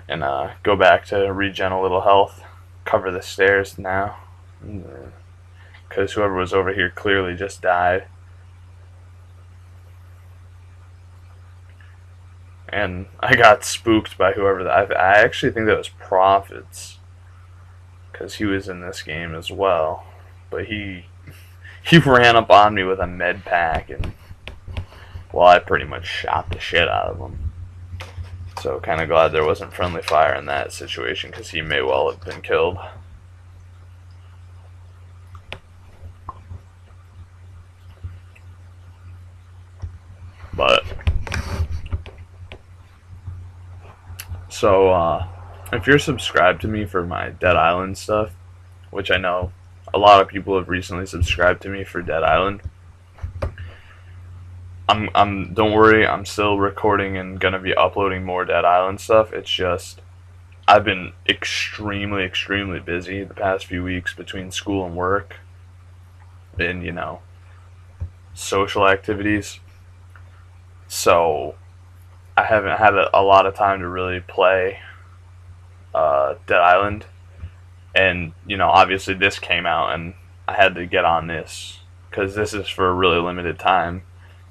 and go back to regen a little health, cover the stairs now, because whoever was over here clearly just died. And I got spooked by whoever that. I actually think that was Prophets, because he was in this game as well. But he ran up on me with a med pack, and well, I pretty much shot the shit out of him. So kind of glad there wasn't friendly fire in that situation, because he may well have been killed. But so if you're subscribed to me for my Dead Island stuff, which I know a lot of people have recently subscribed to me for Dead Island, I'm don't worry, I'm still recording and gonna be uploading more Dead Island stuff. It's just I've been extremely busy the past few weeks between school and work and social activities. So I haven't had a lot of time to really play Dead Island, and obviously this came out, and I had to get on this because this is for a really limited time.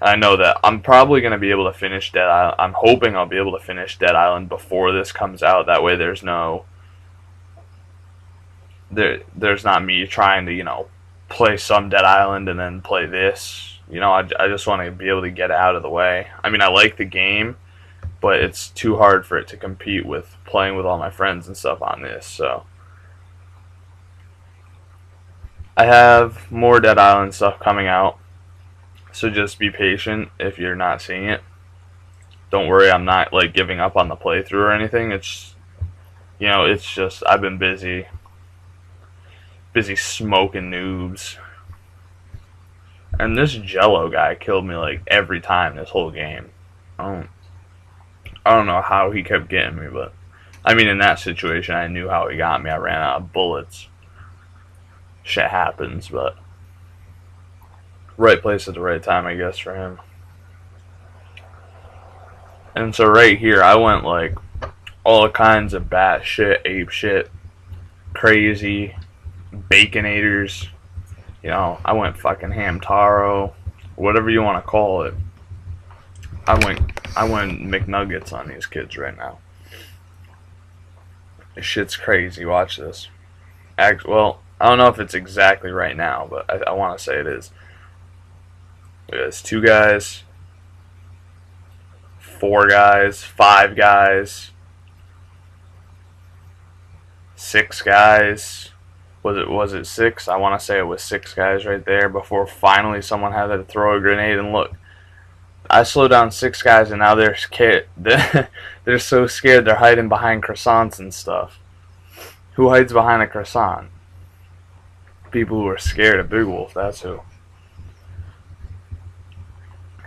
And I know that I'm probably going to be able to finish Dead Island. I'm hoping I'll be able to finish Dead Island before this comes out. That way, there's not me trying to play some Dead Island and then play this. I just want to be able to get out of the way. I mean, I like the game, but it's too hard for it to compete with playing with all my friends and stuff on this. So I have more Dead Island stuff coming out, so just be patient if you're not seeing it. Don't worry, I'm not like giving up on the playthrough or anything. It's just I've been busy smoking noobs. And this Jello guy killed me like every time this whole game. I don't know how he kept getting me, but I mean, in that situation, I knew how he got me. I ran out of bullets. Shit happens, but right place at the right time, I guess, for him. And so right here, I went like all kinds of bat shit, ape shit, crazy, baconators. I went fucking Hamtaro, whatever you want to call it. I went McNuggets on these kids right now. This shit's crazy. Watch this. Well, I don't know if it's exactly right now, but I want to say it is. Look at this. 2 guys, 4 guys, 5 guys, 6 guys. Was it 6? I want to say it was 6 guys right there before finally someone had to throw a grenade. And look, I slowed down 6 guys, and now they're scared. They're so scared they're hiding behind croissants and stuff. Who hides behind a croissant? People who are scared of Big Wolf, that's who.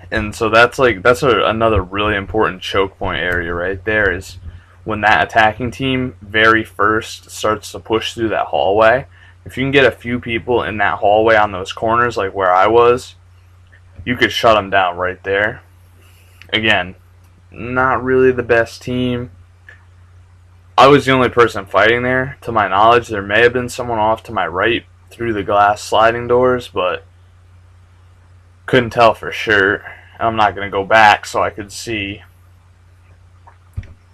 And so that's another really important choke point area right there, is when that attacking team very first starts to push through that hallway. If you can get a few people in that hallway on those corners, like where I was, you could shut them down right there. Again, not really the best team. I was the only person fighting there. To my knowledge, there may have been someone off to my right through the glass sliding doors, but couldn't tell for sure. I'm not going to go back so I could see.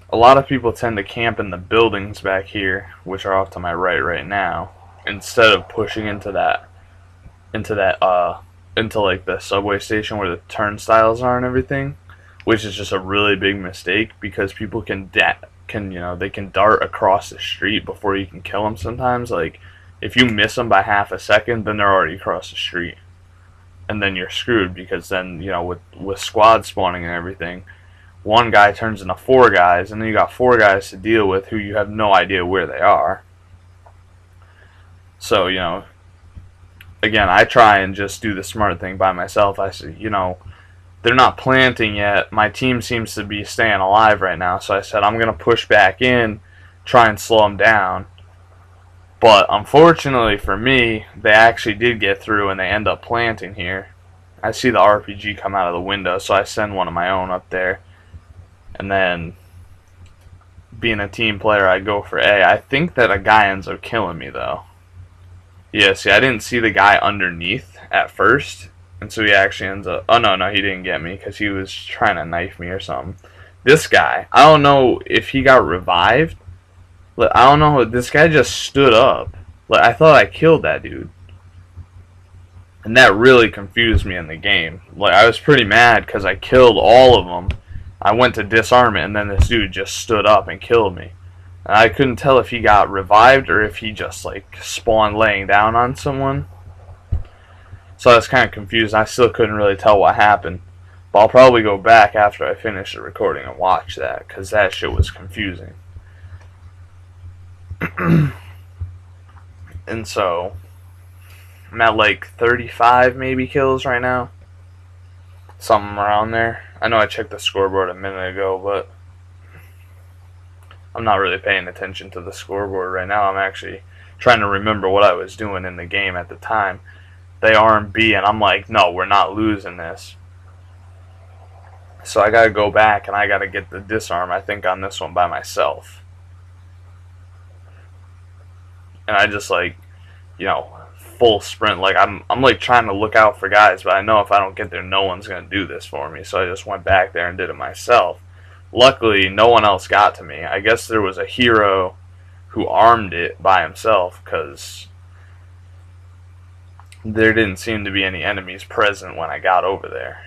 A lot of people tend to camp in the buildings back here, which are off to my right now, instead of pushing into like the subway station where the turnstiles are and everything, which is just a really big mistake because people can dart across the street before you can kill them sometimes. Like, if you miss them by half a second, then they're already across the street, and then you're screwed because then with squad spawning and everything, 1 guy turns into 4 guys, and then you got 4 guys to deal with who you have no idea where they are. So, again, I try and just do the smart thing by myself. I say, they're not planting yet. My team seems to be staying alive right now, so I said I'm going to push back in, try and slow them down. But unfortunately for me, they actually did get through, and they end up planting here. I see the RPG come out of the window, so I send one of my own up there. And then being a team player, I go for A. I think that a guy ends up killing me, though. Yeah, see, I didn't see the guy underneath at first, and so he actually ends up... Oh, no, he didn't get me, because he was trying to knife me or something. This guy, I don't know if he got revived. I don't know, this guy just stood up. I thought I killed that dude. And that really confused me in the game. I was pretty mad because I killed all of them. I went to disarm it, and then this dude just stood up and killed me. And I couldn't tell if he got revived or if he just, spawned laying down on someone. So I was kind of confused. I still couldn't really tell what happened. But I'll probably go back after I finish the recording and watch that, because that shit was confusing. And so... I'm at 35 maybe kills right now. Something around there. I know I checked the scoreboard a minute ago, but I'm not really paying attention to the scoreboard right now. I'm actually trying to remember what I was doing in the game at the time. They armed B, and I'm like, no, we're not losing this. So I gotta go back, and I gotta get the disarm, I think, on this one by myself. And I just, full sprint. I'm trying to look out for guys, but I know if I don't get there, no one's gonna do this for me. So I just went back there and did it myself. Luckily, no one else got to me. I guess there was a hero who armed it by himself, because there didn't seem to be any enemies present when I got over there.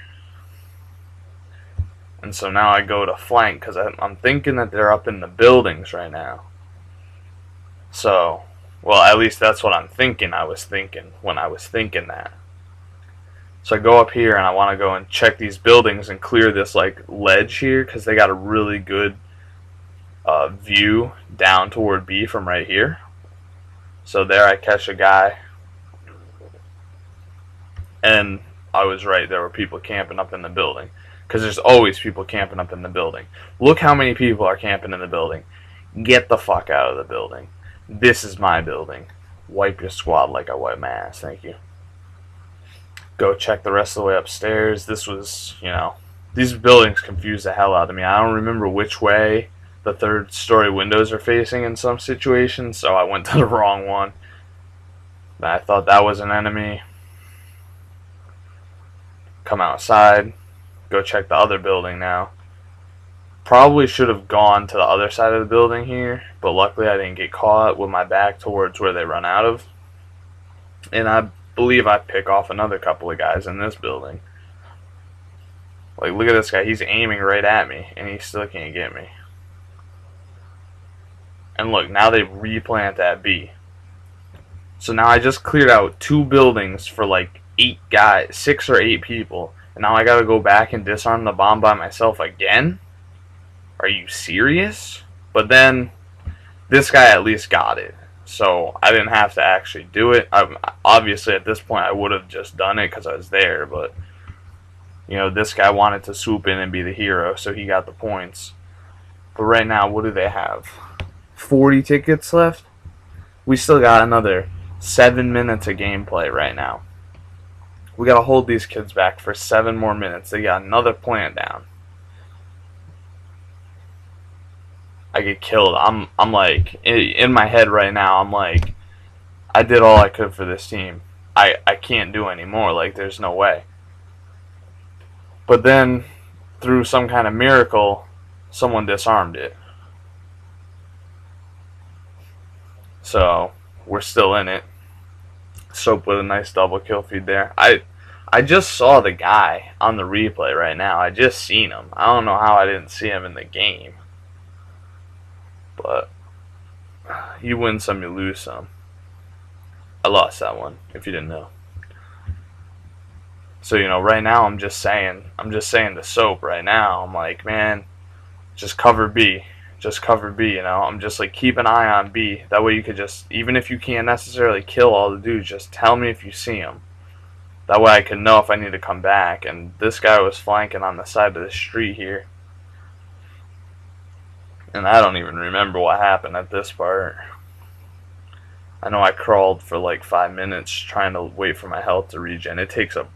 And so now I go to flank, because I'm thinking that they're up in the buildings right now. So... well, at least that's what I'm thinking. I was thinking when I was thinking that. So I go up here and I want to go and check these buildings and clear this ledge here, because they got a really good view down toward B from right here. So there I catch a guy, and I was right. There were people camping up in the building, because there's always people camping up in the building. Look how many people are camping in the building. Get the fuck out of the building. This is my building. Wipe your squad like I wipe my ass. Thank you. Go check the rest of the way upstairs. This was, these buildings confused the hell out of me. I don't remember which way the third story windows are facing in some situations, so I went to the wrong one. I thought that was an enemy. Come outside. Go check the other building now. Probably should have gone to the other side of the building here, but luckily I didn't get caught with my back towards where they run out of. And I believe I pick off another couple of guys in this building. Look at this guy. He's aiming right at me, and he still can't get me. And look, now they replant that B. So now I just cleared out 2 buildings for 8 guys, 6 or 8 people. And now I gotta go back and disarm the bomb by myself again? Are you serious? But then, this guy at least got it. So, I didn't have to actually do it. Obviously, at this point, I would have just done it because I was there. But, this guy wanted to swoop in and be the hero, so he got the points. But right now, what do they have? 40 tickets left? We still got another 7 minutes of gameplay right now. We gotta hold these kids back for 7 more minutes. They got another plant down. I get killed. I'm in my head right now, I'm like, I did all I could for this team. I can't do any more. There's no way. But then, through some kind of miracle, someone disarmed it. So, we're still in it. Soap with a nice double kill feed there. I just saw the guy on the replay right now. I just seen him. I don't know how I didn't see him in the game. But you win some, you lose some. I lost that one, if you didn't know. So, right now I'm just saying to Soap right now, I'm like, man, just cover B. Just cover B, I'm just keep an eye on B. That way you could just, even if you can't necessarily kill all the dudes, just tell me if you see them. That way I can know if I need to come back. And this guy was flanking on the side of the street here. And I don't even remember what happened at this part. I know I crawled for 5 minutes trying to wait for my health to regen. It takes a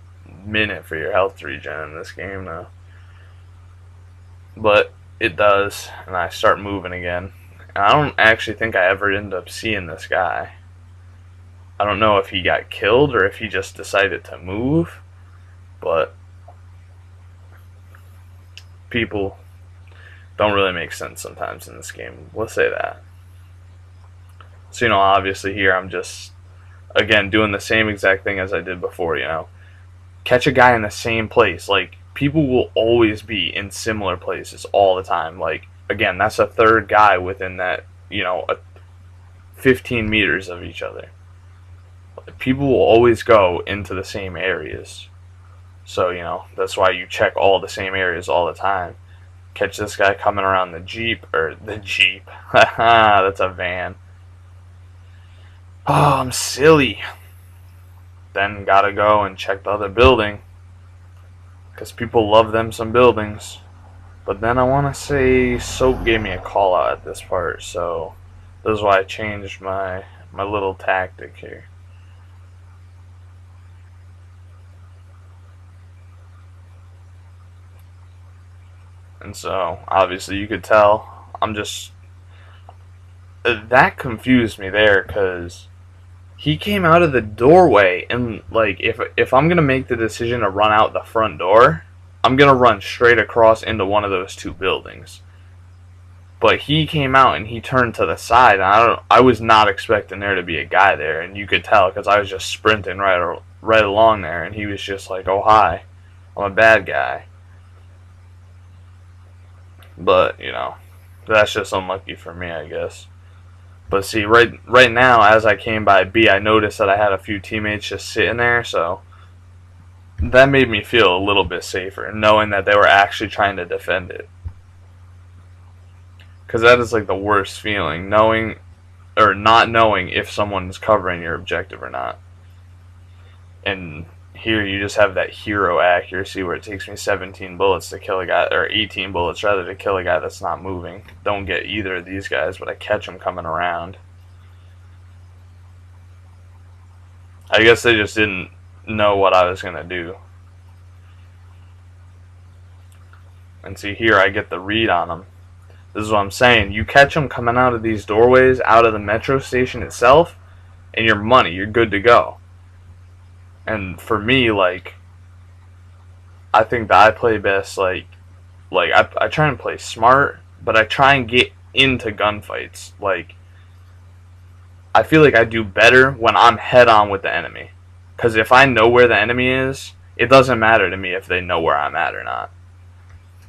minute for your health to regen in this game now. But it does, and I start moving again. And I don't actually think I ever end up seeing this guy. I don't know if he got killed or if he just decided to move, but people don't really make sense sometimes in this game. We'll say that. So, obviously here I'm just, again, doing the same exact thing as I did before, Catch a guy in the same place. Like, people will always be in similar places all the time. Like, again, that's a third guy within that, 15 meters of each other. People will always go into the same areas. So, that's why you check all the same areas all the time. Catch this guy coming around the Jeep. Haha, that's a van. Oh, I'm silly. Then gotta go and check the other building, because people love them some buildings. But then I want to say Soap gave me a call out at this part, so this is why I changed my little tactic here. And so obviously you could tell I'm just, that confused me there, because he came out of the doorway, and like if I'm gonna make the decision to run out the front door, I'm gonna run straight across into one of those two buildings. But he came out and he turned to the side, and I was not expecting there to be a guy there, and you could tell because I was just sprinting right along there, and he was just like, "Oh hi, I'm a bad guy." But that's just unlucky for me, I guess. But see, right now, as I came by B, I noticed that I had a few teammates just sitting there, so that made me feel a little bit safer, knowing that they were actually trying to defend it. Because that is like the worst feeling, knowing or not knowing if someone's covering your objective or not. And here you just have that hero accuracy where it takes me 17 bullets to kill a guy, or 18 bullets rather, to kill a guy that's not moving. Don't get either of these guys, but I catch them coming around. I guess they just didn't know what I was going to do. And see, here I get the read on them. This is what I'm saying. You catch them coming out of these doorways, out of the metro station itself, and you're money. You're good to go. And for me, like, I think that I play best, I try and play smart, but I try and get into gunfights. Like, I feel like I do better when I'm head on with the enemy. Because if I know where the enemy is, it doesn't matter to me if they know where I'm at or not.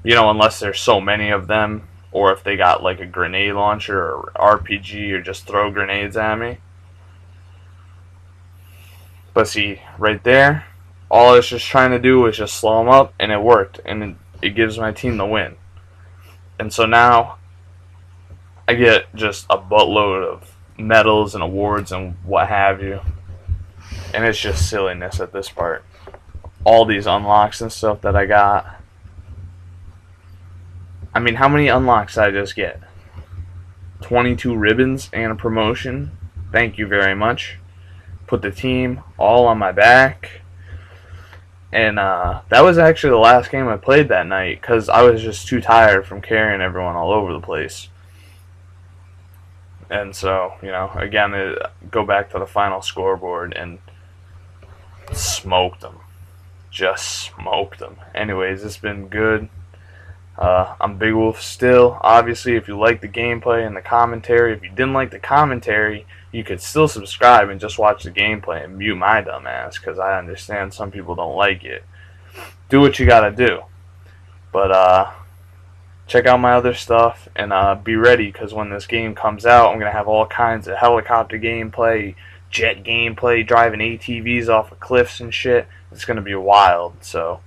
Unless there's so many of them, or if they got like a grenade launcher or RPG or just throw grenades at me. But see, right there, all I was just trying to do was just slow them up, and it worked, and it gives my team the win. And so now, I get just a buttload of medals and awards and what have you. And it's just silliness at this part. All these unlocks and stuff that I got. I mean, how many unlocks did I just get? 22 ribbons and a promotion. Thank you very much. Put the team all on my back. And that was actually the last game I played that night, because I was just too tired from carrying everyone all over the place. And so, again, go back to the final scoreboard and smoked them. Just smoked them. Anyways, it's been good. I'm Big Wolf still. Obviously, if you like the gameplay and the commentary, if you didn't like the commentary, you could still subscribe and just watch the gameplay and mute my dumb ass, because I understand some people don't like it. Do what you gotta do. But check out my other stuff, and be ready, because when this game comes out, I'm going to have all kinds of helicopter gameplay, jet gameplay, driving ATVs off of cliffs and shit. It's going to be wild, so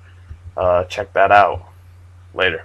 check that out. Later.